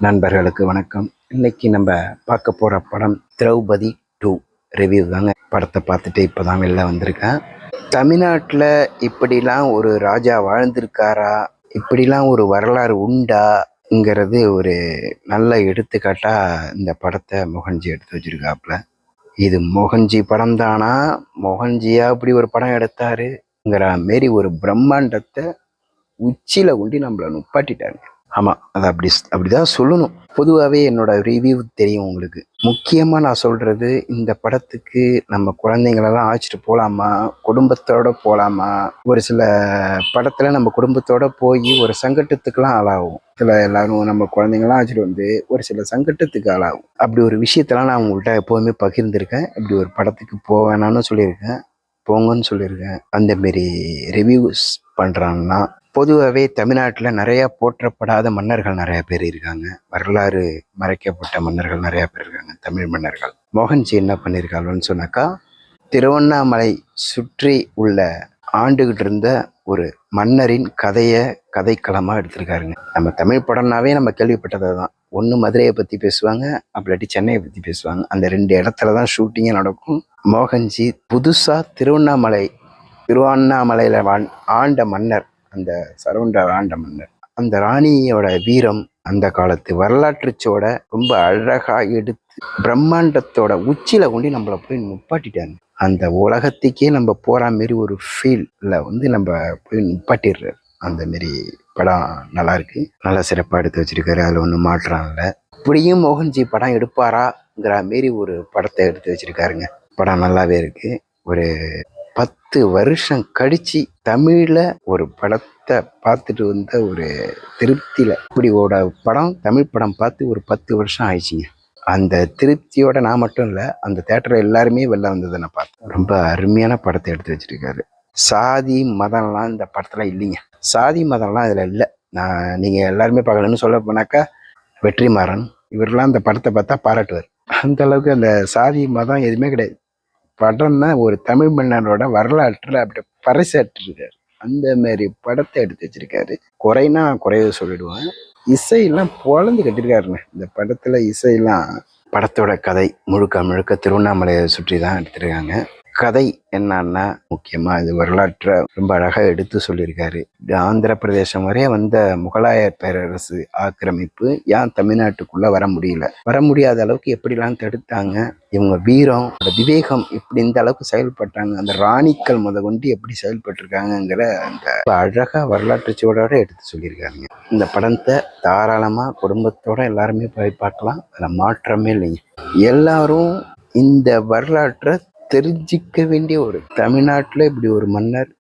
நண்பர்களுக்கு வணக்கம். இன்னைக்கு நம்ம பார்க்க போகிற படம் திரௌபதி 2 ரிவ்யூ தாங்க. படத்தை பார்த்துட்டு இப்போ தான் வெளில வந்திருக்கேன். தமிழ்நாட்டில் இப்படிலாம் ஒரு ராஜா வாழ்ந்திருக்காரா, இப்படிலாம் ஒரு வரலாறு உண்டாங்கிறது ஒரு நல்ல எடுத்துக்காட்டாக இந்த படத்தை மோகன்ஜி எடுத்து வச்சிருக்காப்புல. இது மோகன்ஜி படம் தானா, மோகன்ஜியா இப்படி ஒரு படம் எடுத்தாருங்கிற மாரி ஒரு பிரம்மாண்டத்தை உச்சியில் கொண்டு நம்மளை நுப்பாட்டிட்டாங்க. ஆமாம், அது அப்படிதான் சொல்லணும். பொதுவாகவே என்னோட ரிவ்யூ தெரியும் உங்களுக்கு. முக்கியமாக நான் சொல்கிறது, இந்த படத்துக்கு நம்ம குழந்தைங்களெல்லாம் அழைச்சிட்டு போகலாமா, குடும்பத்தோடு போகலாமா? ஒரு சில படத்தில் நம்ம குடும்பத்தோடு போய் ஒரு சங்கட்டத்துக்கெல்லாம் ஆளாகும். எல்லாரும் நம்ம குழந்தைங்களாம் அழைச்சிட்டு வந்து ஒரு சில சங்கட்டத்துக்கு ஆளாகும். அப்படி ஒரு விஷயத்தெல்லாம் நான் உங்கள்கிட்ட எப்போதுமே பகிர்ந்திருக்கேன். இப்படி ஒரு படத்துக்கு போவேணான்னு சொல்லியிருக்கேன், போங்கன்னு சொல்லியிருக்கேன். அந்தமாரி ரிவ்யூஸ் பண்ணுறாங்கன்னா, பொதுவாகவே தமிழ்நாட்டில் நிறையா போற்றப்படாத மன்னர்கள் நிறையா பேர் இருக்காங்க. வரலாறு மறைக்கப்பட்ட மன்னர்கள் நிறையா பேர் இருக்காங்க, தமிழ் மன்னர்கள். மோகன்ஜி என்ன பண்ணியிருக்காங்கன்னு சொன்னாக்கா, திருவண்ணாமலை சுற்றி உள்ள ஆண்டுகிட்டு இருந்த ஒரு மன்னரின் கதைக்களமாக எடுத்திருக்காருங்க. நம்ம தமிழ் படம்னாவே நம்ம கேள்விப்பட்டதை தான். ஒன்று மதுரையை பற்றி பேசுவாங்க, அப்படி சென்னையை பற்றி பேசுவாங்க. அந்த 2 இடத்துல தான் ஷூட்டிங்கே நடக்கும். மோகன்ஜி புதுசாக திருவண்ணாமலையில் ஆண்ட மன்னர், அந்த சரௌண்டர் ஆண்ட மன்னர், அந்த ராணியோட வீரம், அந்த காலத்து வரலாற்றுச்சோட ரொம்ப அழகா எடுத்து பிரம்மாண்டத்தோட உச்சியில கொண்டு நம்மளை போய் நுப்பாட்டிட்டாங்க. அந்த உலகத்துக்கே நம்ம போற மாரி ஒரு ஃபீல்ல நம்ம போய் நுப்பாட்டிடுறாரு. அந்த மாரி படம் நல்லா இருக்கு, நல்லா சிறப்பாக எடுத்து வச்சிருக்காரு. அதில் ஒன்றும் மாற்றம் இல்லை. இப்படியும் மோகன்ஜி படம் எடுப்பாராங்கிற மாரி ஒரு படத்தை எடுத்து வச்சிருக்காருங்க. படம் நல்லாவே இருக்கு. ஒரு 10 வருஷம் கழிச்சு தமிழ்ல ஒரு படத்தை பார்த்துட்டு வந்த ஒரு திருப்தியில, இப்படியோட படம் தமிழ் படம் பார்த்து ஒரு 10 வருஷம் ஆயிடுச்சுங்க. அந்த திருப்தியோட நான் மட்டும் இல்லை, அந்த தேட்டரில் எல்லாருமே வெளில வந்ததை நான் பார்த்தேன். ரொம்ப அருமையான படத்தை எடுத்து வச்சிருக்காரு. சாதி மதம்லாம் இந்த படத்துல இல்லைங்க. சாதி மதம்லாம் இதில் இல்லை. நீங்கள் எல்லாருமே பார்க்கலன்னு சொல்ல போனாக்கா வெற்றிமாறன் இவரெல்லாம் அந்த படத்தை பார்த்தா பாராட்டுவார். அந்த அளவுக்கு அந்த சாதி மதம் எதுவுமே கிடையாது. படம்னா ஒரு தமிழ் மன்னனோட வரலாற்றில் அப்படி பறைசாற்றிருக்காரு. அந்த மாதிரி படத்தை எடுத்து வச்சிருக்காரு. குறைனா குறைய சொல்லிடுவேன். இசையெல்லாம் பொழந்து கட்டிருக்காருங்க இந்த படத்துல. இசையெல்லாம், படத்தோட கதை முழுக்க திருவண்ணாமலையை சுற்றி தான் எடுத்திருக்காங்க. கதை என்னன்னா, முக்கியமா இது வரலாற்றை ரொம்ப அழகா எடுத்து சொல்லியிருக்காரு. ஆந்திர பிரதேசம் வரைய வந்த முகலாய பேரரசு ஆக்கிரமிப்பு ஏன் தமிழ்நாட்டுக்குள்ள வர முடியாத அளவுக்கு எப்படிலாம் தடுத்தாங்க, இவங்க வீரம் விவேகம் இப்படி இந்த அளவுக்கு செயல்பட்டாங்க, அந்த ராணிக்கள் கொண்டு எப்படி செயல்பட்டிருக்காங்கிற அந்த அழகா வரலாற்று சுவடோட எடுத்து சொல்லியிருக்காங்க. இந்த படத்தை தாராளமா குடும்பத்தோட எல்லாருமே போய் பார்க்கலாம். அதில் மாற்றமே இல்லைங்க. எல்லாரும் இந்த வரலாற்றை தெரிஞ்சிக்க வேண்டிய ஒரு, தமிழ்நாட்டில் இப்படி ஒரு மன்னர்